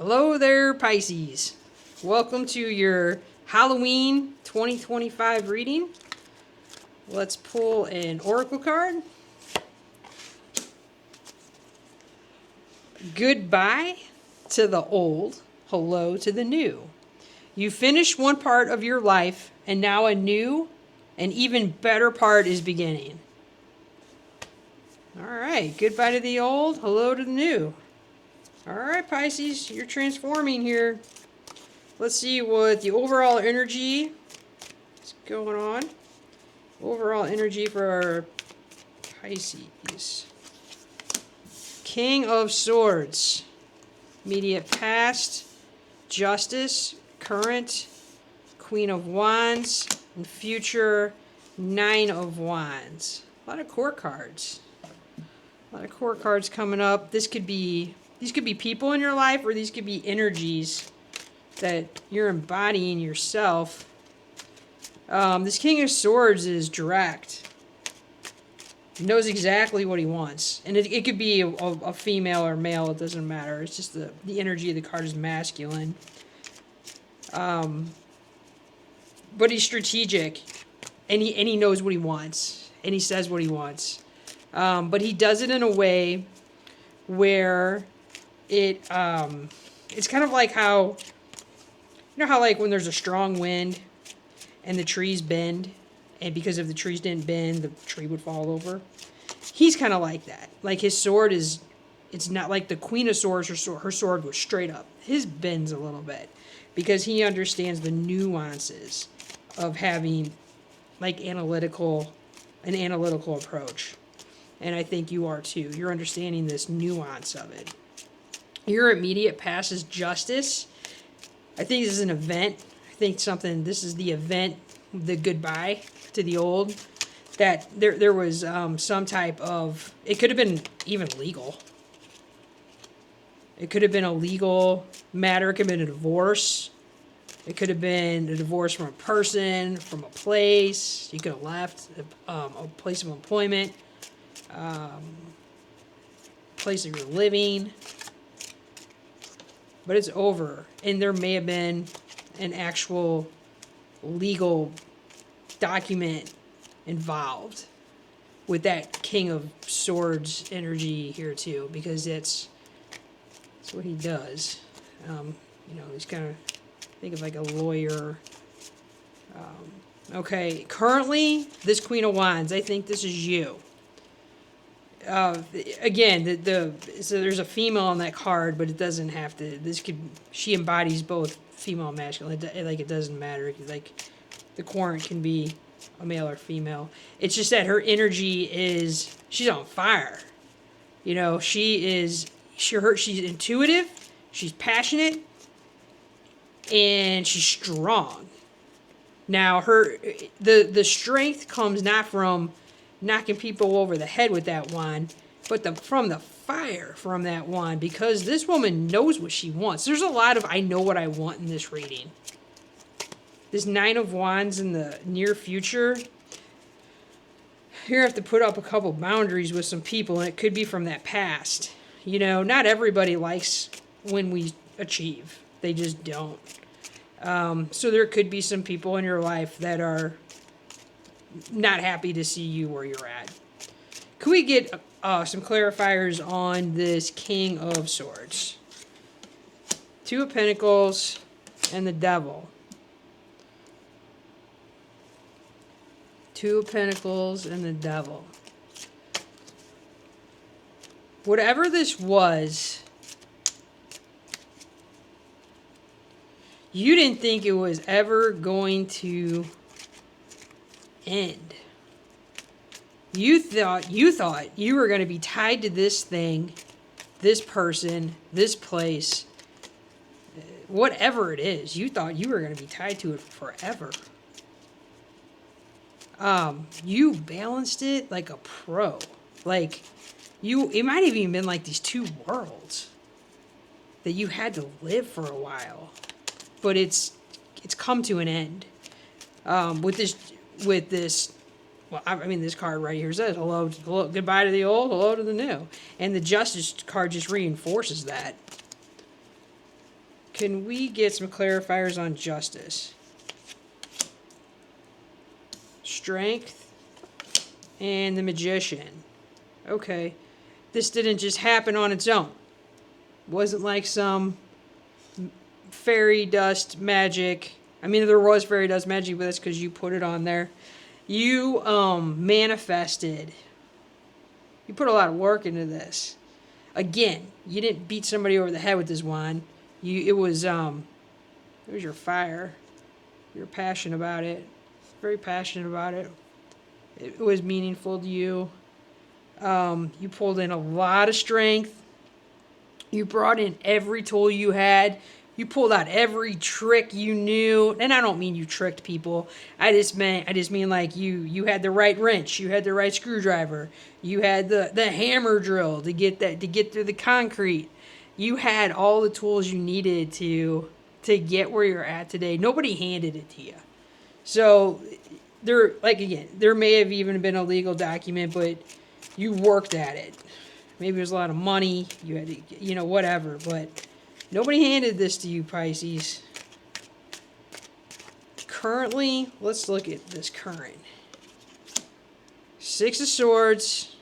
Hello there, Pisces. Welcome to your Halloween 2025 reading. Let's pull an oracle card. Goodbye to the old, hello to the new. You finished one part of your life, and now a new and even better part is beginning. All right, goodbye to the old, hello to the new. All right, Pisces, you're transforming here. Let's see what the overall energy is going on. Overall energy for our Pisces. King of Swords. Immediate past. Justice. Current. Queen of Wands. And future. Nine of Wands. A lot of court cards. A lot of court cards coming up. These could be people in your life, or these could be energies that you're embodying yourself. This King of Swords is direct. He knows exactly what he wants. And it could be a female or male, it doesn't matter. It's just the energy of the card is masculine. But he's strategic. And he knows what he wants. And he says what he wants. But he does it in a way where it's kind of like how, like when there's a strong wind and the trees bend, and because if the trees didn't bend, the tree would fall over. He's kind of like that. Like his sword it's not like the Queen of Swords, her sword goes straight up. His bends a little bit because he understands the nuances of having like an analytical approach. And I think you are too. You're understanding this nuance of it. Your immediate past is justice. I think this is an event. I think this is the event, the goodbye to the old. That there was some type of, it could have been even legal. It could have been a legal matter. It could have been a divorce. It could have been a divorce from a person, from a place. You could have left a place of employment, place of your living. But it's over. And there may have been an actual legal document involved with that King of Swords energy here too, because that's what he does. He's kind of, think of like a lawyer. Okay, currently this Queen of Wands, I think this is you. Again, so there's a female on that card, but it doesn't have to. She embodies both female and masculine. It doesn't matter. Like the querent can be a male or female. It's just that her energy she's on fire. She's intuitive, she's passionate, and she's strong. Now the strength comes not from knocking people over the head with that wand, but from the fire from that wand, because this woman knows what she wants. There's a lot of I know what I want in this reading. This Nine of Wands in the near future, you have to put up a couple boundaries with some people, and it could be from that past. Not everybody likes when we achieve. They just don't. So there could be some people in your life that are not happy to see you where you're at. Could we get some clarifiers on this King of Swords? Two of Pentacles and the Devil. Two of Pentacles and the Devil. Whatever this was, you didn't think it was ever going to end. You thought you were going to be tied to this thing, this person, this place, whatever it is. You thought you were going to be tied to it forever. You balanced it like a pro. Like it might have even been like these two worlds that you had to live for a while, but it's come to an end. With this, well, this card right here says hello, goodbye to the old, hello to the new, and the Justice card just reinforces that. Can we get some clarifiers on justice? Strength and the Magician. Okay. This didn't just happen on its own. Wasn't like some fairy dust magic. I mean, there was fairy dust magic, but that's because you put it on there. You manifested. You put a lot of work into this. Again, you didn't beat somebody over the head with this wand. It was your fire. You're passionate about it. Very passionate about it. It was meaningful to you. You pulled in a lot of strength. You brought in every tool you had. You pulled out every trick you knew. And I don't mean you tricked people. I just mean like you had the right wrench. You had the right screwdriver. You had the hammer drill to get through the concrete. You had all the tools you needed to get where you're at today. Nobody handed it to you. So there may have even been a legal document, but you worked at it. Maybe there's a lot of money. You had to, whatever. But nobody handed this to you, Pisces. Currently, let's look at this current. Six of Swords.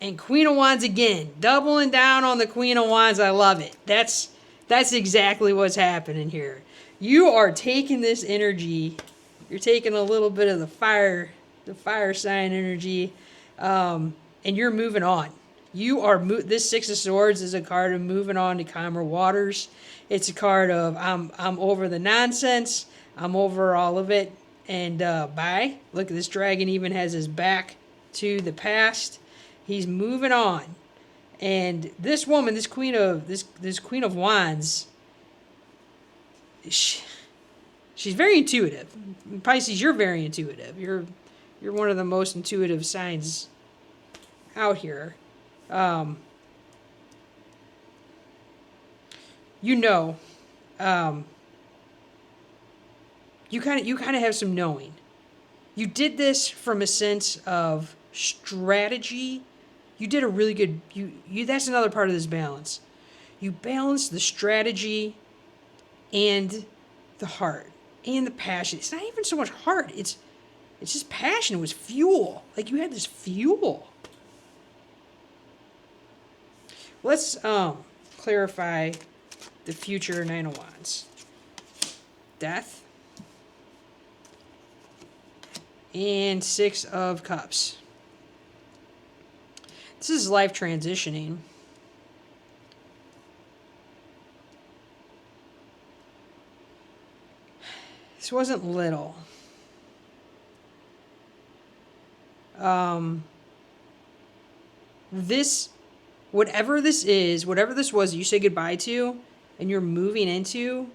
And Queen of Wands again. Doubling down on the Queen of Wands. I love it. That's exactly what's happening here. You are taking this energy. You're taking a little bit of the fire sign energy. And you're moving on. You are this Six of Swords is a card of moving on to calmer waters. It's a card of I'm over the nonsense. I'm over all of it. And bye. Look, this dragon even has his back to the past. He's moving on. And this woman, this Queen of Wands, she's very intuitive. Pisces, you're very intuitive. You're one of the most intuitive signs out here. You kind of have some knowing. You did this from a sense of strategy. You did a really good that's another part of this balance. You balanced the strategy and the heart and the passion. It's not even so much heart. It's just passion. It was fuel. Like you had this fuel. Let's clarify the future Nine of Wands. Death. And Six of Cups. This is life transitioning. This wasn't little. Whatever this was you say goodbye to and you're moving into,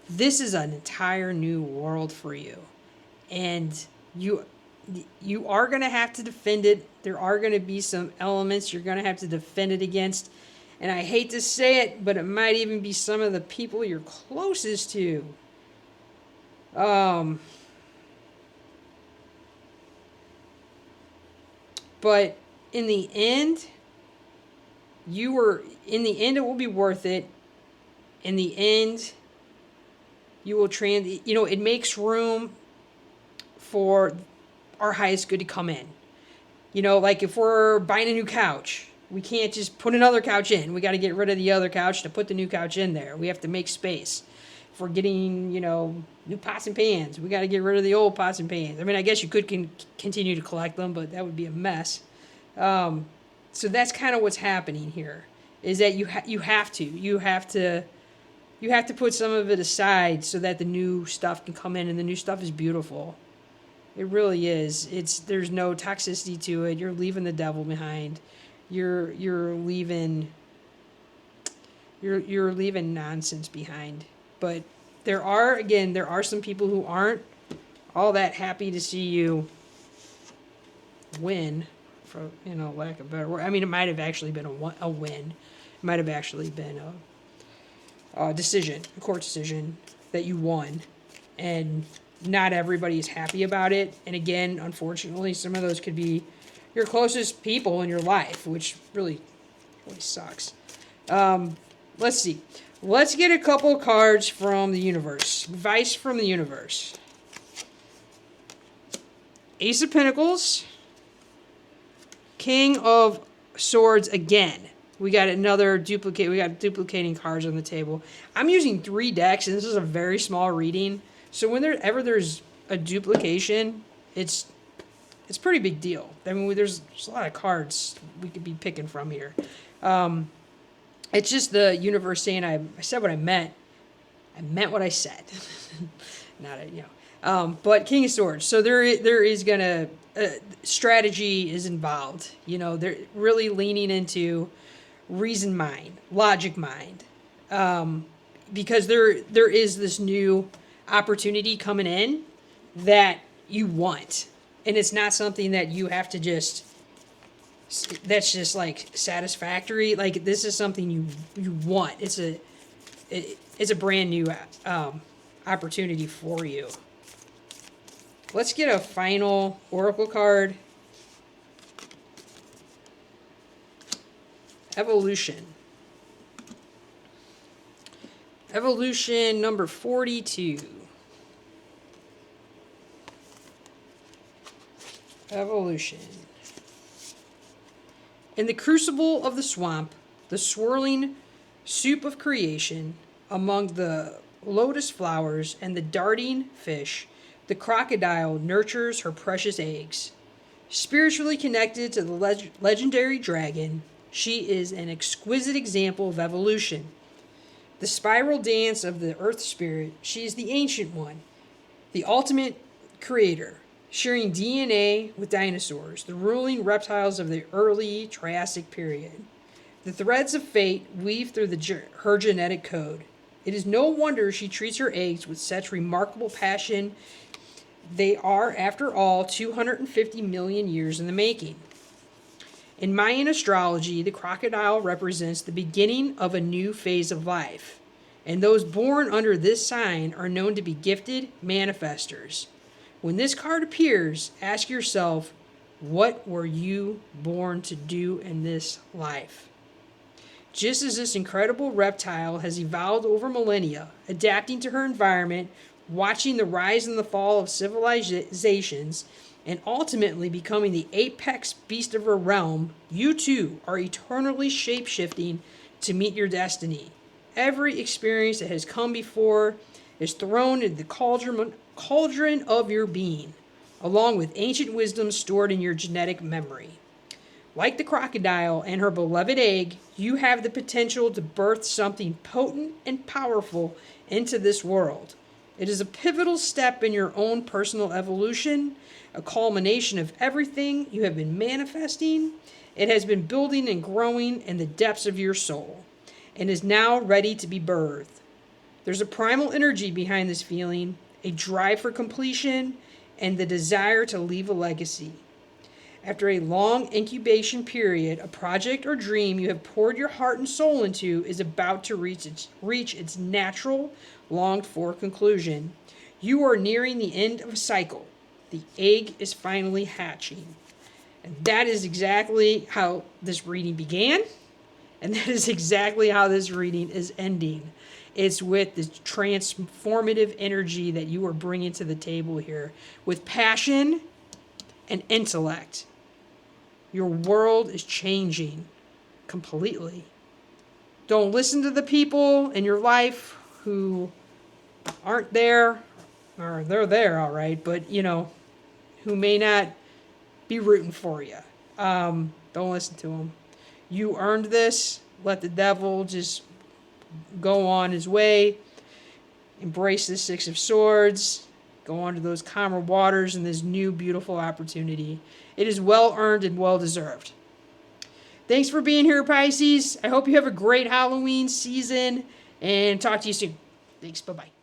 this is an entire new world for you. And you are going to have to defend it. There are going to be some elements you're going to have to defend it against. And I hate to say it, but it might even be some of the people you're closest to. But in the end, it will be worth it. In the end, you will it makes room for our highest good to come in. Like if we're buying a new couch, we can't just put another couch in. We got to get rid of the other couch to put the new couch in there. We have to make space. If we're getting, new pots and pans, we got to get rid of the old pots and pans. I mean, I guess you could continue to collect them, but that would be a mess. So that's kind of what's happening here, is that you have to put some of it aside so that the new stuff can come in, and the new stuff is beautiful. It really is. There's no toxicity to it. You're leaving the devil behind. You're leaving nonsense behind. But there are some people who aren't all that happy to see you win, for lack of a better word. I mean, it might have actually been a win. It might have actually been a court decision that you won, and not everybody is happy about it. And again, unfortunately, some of those could be your closest people in your life, which really, really sucks. let's see. Let's get a couple cards from the universe. Advice from the universe. Ace of Pentacles. King of Swords again. We got another duplicate. We got duplicating cards on the table. I'm using 3 decks, and this is a very small reading. So whenever there's a duplication, it's a pretty big deal. I mean, there's a lot of cards we could be picking from here. It's just the universe saying I said what I meant. I meant what I said. Not a, but King of Swords. So there is gonna strategy is involved. They're really leaning into reason mind, logic mind, because there is this new opportunity coming in that you want, and it's not something that you have to that's just like satisfactory. Like, this is something you want. It's a brand new opportunity for you. Let's get a final oracle card. Evolution. Evolution number 42. Evolution. In the crucible of the swamp, the swirling soup of creation, among the lotus flowers and the darting fish, the crocodile nurtures her precious eggs. Spiritually connected to the legendary dragon, she is an exquisite example of evolution. The spiral dance of the earth spirit, she is the ancient one, the ultimate creator, sharing DNA with dinosaurs, the ruling reptiles of the early Triassic period. The threads of fate weave through her genetic code. It is no wonder she treats her eggs with such remarkable passion. They are, after all, 250 million years in the making. In Mayan astrology, the crocodile represents the beginning of a new phase of life, and those born under this sign are known to be gifted manifestors. When this card appears, ask yourself, what were you born to do in this life? Just as this incredible reptile has evolved over millennia, adapting to her environment, watching the rise and the fall of civilizations, and ultimately becoming the apex beast of her realm, you too are eternally shape-shifting to meet your destiny. Every experience that has come before is thrown into the cauldron of your being, along with ancient wisdom stored in your genetic memory. Like the crocodile and her beloved egg, you have the potential to birth something potent and powerful into this world. It is a pivotal step in your own personal evolution, a culmination of everything you have been manifesting. It has been building and growing in the depths of your soul, and is now ready to be birthed. There's a primal energy behind this feeling, a drive for completion, and the desire to leave a legacy. After a long incubation period, a project or dream you have poured your heart and soul into is about to reach its natural, longed-for conclusion. You are nearing the end of a cycle. The egg is finally hatching. And that is exactly how this reading began, and that is exactly how this reading is ending. It's with the transformative energy that you are bringing to the table here, with passion and intellect. Your world is changing completely. Don't listen to the people in your life who aren't there, or they're there, all right, but, who may not be rooting for you. Don't listen to them. You earned this. Let the devil just go on his way. Embrace the Six of Swords. Go on to those calmer waters and this new beautiful opportunity. It is well earned and well deserved. Thanks for being here, Pisces. I hope you have a great Halloween season, and talk to you soon. Thanks. Bye-bye.